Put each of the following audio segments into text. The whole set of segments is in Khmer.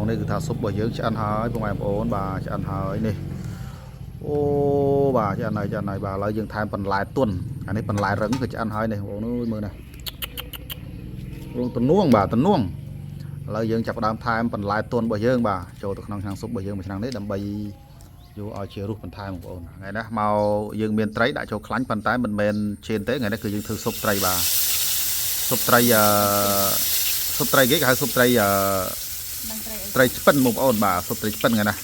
នេះគឺថាស៊ុបរបស់យើងឆ្អិនហើយបងប្អូនបាទឆ្អិនហើយនេះអូបាទឆ្អិនហើយបាទឥឡូវយើងថែមបន្លែទុនអានេះបន្លែរឹងគឺឆ្អិនហើយនេះបងប្អូនមើលណារងតំនួងបាទតំនួងឥឡូវយើងចាប់ផ្ដើមថែមបន្លែទុនរបស់យើងបាទចូលទៅក្នុងឆ្នាំងស៊ុបរបស់យើងមួយឆ្នាំងនេះដើម្បីយកឲ្យជារសបន្ថែមបងប្អូនថ្ងៃនេះមកយើងមានត្រីដាក់ចូលខ្លាញ់ប៉ុន្តែមិនមែនជេនទេថ្ងៃនេះគឺយើងធ្វើស៊ុបត្រីបាទស៊ុបត្រីស៊ុបត្រីគេហៅស៊ុបត្រីត្រីឆ្ពិនបងប្អូនបាទស៊ុបត្រីឆ្ពិនថ្ងៃណា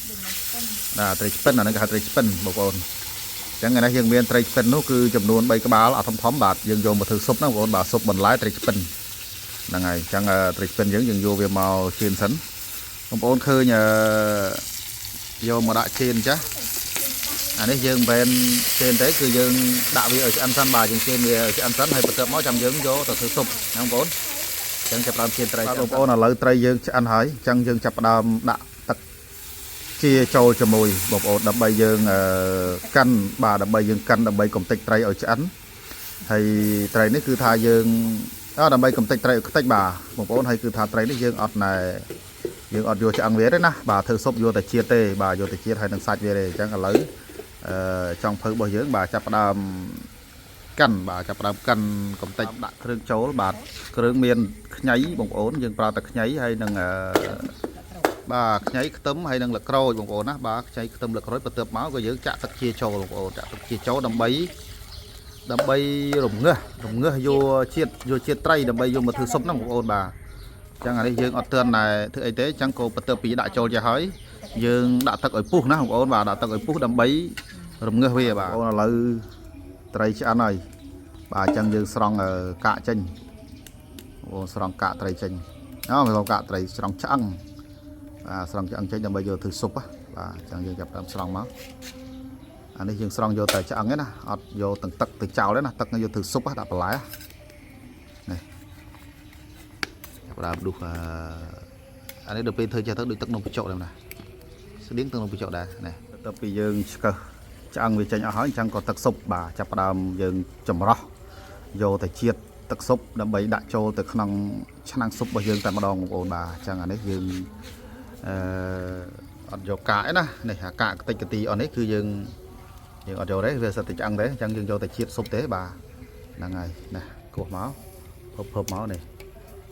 ត្រីឆ្ពិនអានេះគេហៅត្រីឆ្ពិនបងប្អូនអញ្ចឹងថ្ងៃនេះយើងមានត្រីឆ្ពិននោះគឺចំនួន3ក្បាលអត់ធំបាទយើងយកមកធ្វើស៊ុបណាបងប្អូនបាទស៊ុបបន្លែត្រីឆ្ពិនហ្នឹងហើយអញ្ចឹងត្រីឆ្ពិនយើងយកវាមកជៀនសិនបងប្អូនឃើញយកមកដាក់ជៀនចាស់អានេះយើងមិនមែនជៀនទេគឺយើងដាក់វាឲ្យឆ្អិនសិនបាទយើងជៀនវាឆ្អិនសិនហើយបន្ទាប់មកចាំយើងយកទៅធ្វើស៊ុបណាបងប្អូនអញ្ចឹងចាប់ផ្ដើមជៀនត្រីបងប្អូនឥឡូវត្រីយើងឆ្អិនហើយអញ្ចឹងយើងចាប់ផ្ដើមដាក់ទឹកជាចូលជាមួយបងប្អូនដើម្បីយើងកាន់បាទដើម្បីយើងកាន់ដើម្បីកំទេចត្រីឲ្យឆ្អិនហើយត្រីនេះគឺថាយើងដើម្បីកំទេចត្រីឲ្យខ្ទេចបាទបងប្អូនហើយគឺថាត្រីនេះយើងអត់យកឆ្អឹងវាទេណាបាទធ្វើស៊ុបយកតែជាតិទេបាទយកតែជាតិហើយនឹងសាច់វាទេអញ្ចឹងឥឡូវចង់ភៅរបស់យើងបាទចាប់ផ្ដើមកាន់បាទចាប់ផ្ដើមកាន់កំទេចដាក់គ្រឿងចូលបាទគ្រឿងមានខ្ញីបងប្អូនយើងប្រើតែខ្ញីហើយនឹងបាទខ្ញីខ្ទឹមហើយនឹងល្ក្រូចបងប្អូនណាបាទខ្ញីខ្ទឹមល្ក្រូចបន្ទាប់មកក៏យើងចាក់ទឹកជាចូលបងប្អូនចាក់ទឹកជាចូលដើម្បីរំងាស់យកជាតិត្រីដើម្បីយកមកធ្វើស៊ុបហ្នឹងបងប្អូនបាទអញ្ចឹងអានេះយើងអត់ទាន់តែធ្វើអីទេអញ្ចឹងក៏បន្ទាប់ពីដាក់ចូលចាស់ហើយយើងដាក់ទឹកឲ្យពុះណាបងប្អូនបាទដាក់ទឹកឲ្យពុះដើម្បីរំងាស់វាបាទបងប្អូនឥឡូវត្រីឆ្អិនហើយបាទអញ្ចឹងយើងស្រង់កាកចេញបងប្អូនស្រង់កាកត្រីចេញមិនស្រង់កាកត្រីស្រង់ឆ្អឹងបាទស្រង់ឆ្អឹងចេញដើម្បីយកធ្វើស៊ុបបាទអញ្ចឹងយើងចាប់តាមស្រង់មកអានេះយើងស្រង់យកតែឆ្អឹងទេណាអត់យកទាំងទឹកទៅចោលទេណាទឹកយកធ្វើស៊ុបដាក់បន្លែនេះចាប់ដើមដុះអានេះដល់ពេលធ្វើចេះទៅដូចទឹកនំបញ្ចុកដែរណាស្តៀងទឹកនំបញ្ចុកដែរនេះទៅពីយើងឆ្កឹះឆ្អឹងវាចេញអស់ហើយអញ្ចឹងក៏ទឹកស៊ុបបាទចាប់ដើមយើងចម្រោះយកតែជាតិទឹកស៊ុបដើម្បីដាក់ចូលទៅក្នុងឆ្នាំងស៊ុបរបស់យើងតែម្ដងបងប្អូនបាទអញ្ចឹងអានេះយើងអត់យកកាកឯណានេះអាកាកតិចកទីអស់នេះគឺយើងអត់យកទេវាសិតតែឆ្អឹងទេអញ្ចឹងយើងយកតែជាតិស៊ុបទេបាទហ្នឹងហើយណាគោះមកភពមកនេះ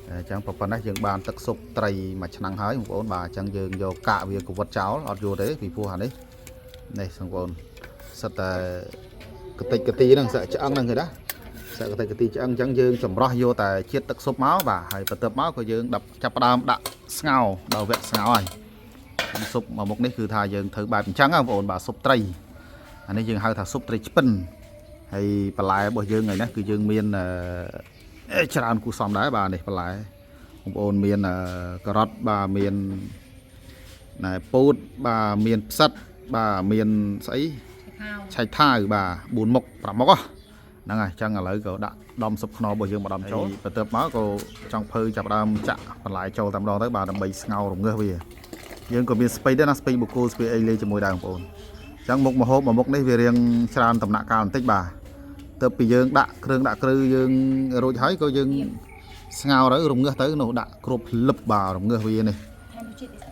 អញ្ចឹងប៉ុណ្ណេះយើងបានទឹកស៊ុបត្រីមួយឆ្នាំងហើយបងប្អូនបាទអញ្ចឹងយើងយកកាកវាកវិតចោលអត់យកទេពីព្រោះអានេះបងប្អូនសិតតែកតិចកទីហ្នឹងសាក់ឆ្អឹងហ្នឹងឃើញណាសាក់កតិចកទីឆ្អឹងអញ្ចឹងយើងចម្រោះយកតែជាតិទឹកស៊ុបមកបាទហើយបន្ទាប់មកក៏យើងចាប់ផ្ដើមដាក់ស្ងោរដល់វគ្គស្ងោរហើយស៊ុបមួយមុខនេះគឺថាយើងធ្វើបែបអញ្ចឹងបងប្អូនបាទស៊ុបត្រីអានេះយើងហៅថាស៊ុបត្រីឆ្ពិនហើយបន្លែរបស់យើងថ្ងៃនេះគឺយើងមានច្រើនគូសំដែរបាទនេះបន្លែបងប្អូនមានការ៉ុតបាទមានពូតបាទមានផ្សិតបាទមានស្អីឆៃថាវបាទ4មុខ5មុខហ្នឹងហើយអញ្ចឹងឥឡូវក៏ដាក់ដំស៊ុបខ្នុររបស់យើងមកដំចូលបន្ទាប់មកក៏ចង់ភើចាប់ដើមចាក់បន្លែចូលតែម្ដងទៅបាទដើម្បីស្ងោររងាស់វាយើងក៏មានស្ពៃដែរណាស្ពៃបូកូស្ពៃអីលេជាមួយដែរបងប្អូនអញ្ចឹងមុខម្ហូបមួយមុខនេះវារៀងច្រើនដំណាក់កាលបន្តិចបាទទៅពីយើងដាក់គ្រឿងដាក់គ្រូយើងរួចហើយក៏យើងស្ងោរទៅរងាស់ទៅនោះដាក់គ្រាប់លឹបបាទរងាស់វានេះ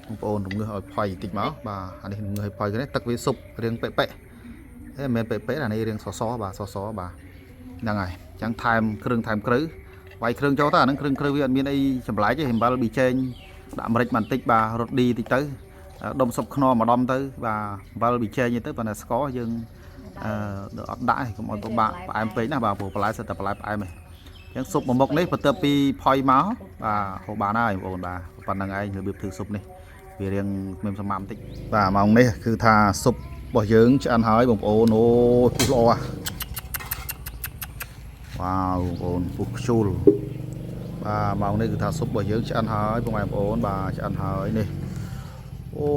បងប្អូនរងាស់ឲ្យផុយបន្តិចមកបាទអានេះរងាស់ឲ្យផុយនេះទឹកវាស៊ុបរៀងប៉ិមិនមែនប៉ិអានេះរៀងសបាទសបាទហ្នឹងហើយអញ្ចឹងថែមគ្រឿងថែមគ្រូវាយគ្រឿងចូលទៅអាហ្នឹងគ្រឿងគ្រូវាអត់មានអីចម្លែកទេអំបិលប៊ីចេងដាក់ម្រេចបន្តិចបាទរត់ឌីតិចទៅដុំស៊ុបខ្នុរមួយដុំទៅបាទអំបិលប៊ីចេងទៅប៉ុន្តែស្ករយើងអត់ដាក់ឯងកុំឲ្យពិបាកផ្អែមពេកណាបាទព្រោះបន្លែសិតតែបន្លែផ្អែមឯងអញ្ចឹងស៊ុបមួយមុខនេះបន្ទាប់ពីផុយមកបាទហូបបានហើយបងប្អូនបាទប៉ុណ្្នឹងឯងរបៀបធ្វើស៊ុបនេះវារៀងមានសម្មាំបន្តិចបាទម៉ោងនេះគឺថាស៊ុបរបស់យើងឆ្អិនហើយបងប្អូនអូពុះល្អវ៉ាវបងប្អូនពុះខ្ជូលបាទម៉ោងនេះគឺថាស៊ុបរបស់យើងឆ្អិនហើយបងប្អូនបាទឆ្អិនហើយនេះអូ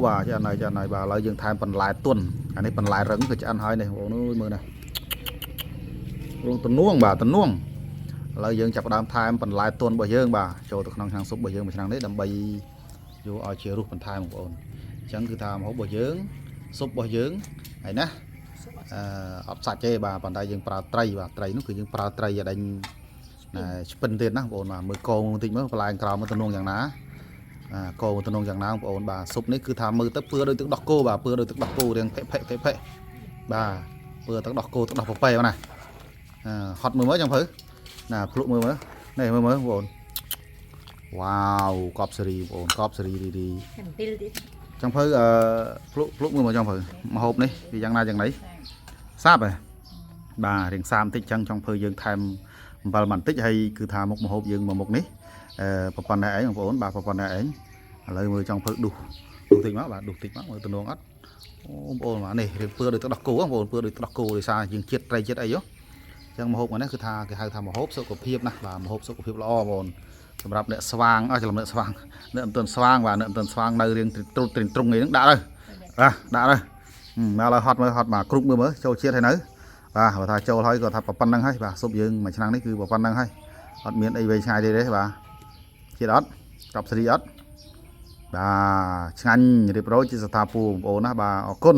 បាទឆ្អិនហើយបាទឥឡូវយើងថែមបន្លែទុនអានេះបន្លែរឹងគឺឆ្អិនហើយនេះបងប្អូនមើលណារងតំនួងបាទតំនួងឥឡូវយើងចាប់ផ្ដើមថែមបន្លែទុនរបស់យើងបាទចូលទៅក្នុងឆ្នាំងស៊ុបរបស់យើងមួយឆ្នាំងនេះដើម្បីយកឲ្យជារសបន្ថែមបងប្អូនអញ្ចឹងគឺថាម្ហូបរបស់យើងស៊ុបរបស់យើងហើយណាអត់សាច់ទេបាទប៉ុន្តែយើងប្រើត្រីបាទត្រីនោះគឺយើងប្រើត្រីឲ្យដេញឆ្ពិនទៀតណាបងប្អូនបាទមើលកងបន្តិចមើលបន្លែក្រោមមើលតំនួងយ៉ាងណា កូនតំណងយ៉ាងណាបងប្អូនបាទស៊ុបនេះគឺថាមើលទៅពឿដោយទឹកដោះគោបាទពឿដោយទឹកដោះគោរៀងភេបាទពឿទឹកដោះគោទឹកដោះប៉ប៉ែណាហត់មើលចាំភៅណាភ្លុកមើលនេះមើលបងប្អូនវ៉ាវកប់សេរីបងប្អូនកប់សេរីរីចាំភៅភ្លុកមើលមកចាំភៅម្ហូបនេះវាយ៉ាងណាយ៉ាងណីសាបហ៎បាទរៀងសាមតិចចឹងចង់ភៅយើងថែមអំបិលបន្តិចហើយគឺថាមុខម្ហូបយើងមកមុខនេះប្រព័ន្ធដែរឯងបងប្អូនបាទប្រព័ន្ធដែរឯងឥឡូវមើលចង់ភៅដុសតិចមកបាទដុសតិចមកមើលតំណងអត់អូបងប្អូនបាទនេះរៀងពឿដោយទឹកដោះគោបងប្អូនពឿដោយទឹកដោះគោដោយសារយើងជាតិត្រីជាតិអីហ៎ចឹងម្ហូបនេះគឺថាគេហៅថាម្ហូបសុខភាពណាបាទម្ហូបសុខភាពល្អបងប្អូនសម្រាប់អ្នកស្វាងច្រឡំអ្នកស្វាងអ្នកមិនទាន់ស្វាងបាទអ្នកមិនទាន់ស្វាងនៅរៀងត្រុតទ្រុងអីហ្នឹងដាក់ទៅដាក់ទៅមកឡើយហត់មើលហត់បាទគ្រប់មើលចូលជាតិហើយនៅបាទបើថាចូលហើយក៏ថាប៉ុណ្្នឹងហើយបាទស៊ុបយើងមួយឆ្នាំនេះគឺប៉ុណ្្នឹងហើយអត់មានអីវែងឆ្ងាយទេបាទជាតិអត់កប់សេរីអត់បាទឆ្ងាញ់រៀបរយជាស្ថាពរបងប្អូនណាបាទអរគុណ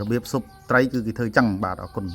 របៀបស៊ុបត្រីគឺគេធ្វើចឹងបាទអរគុណ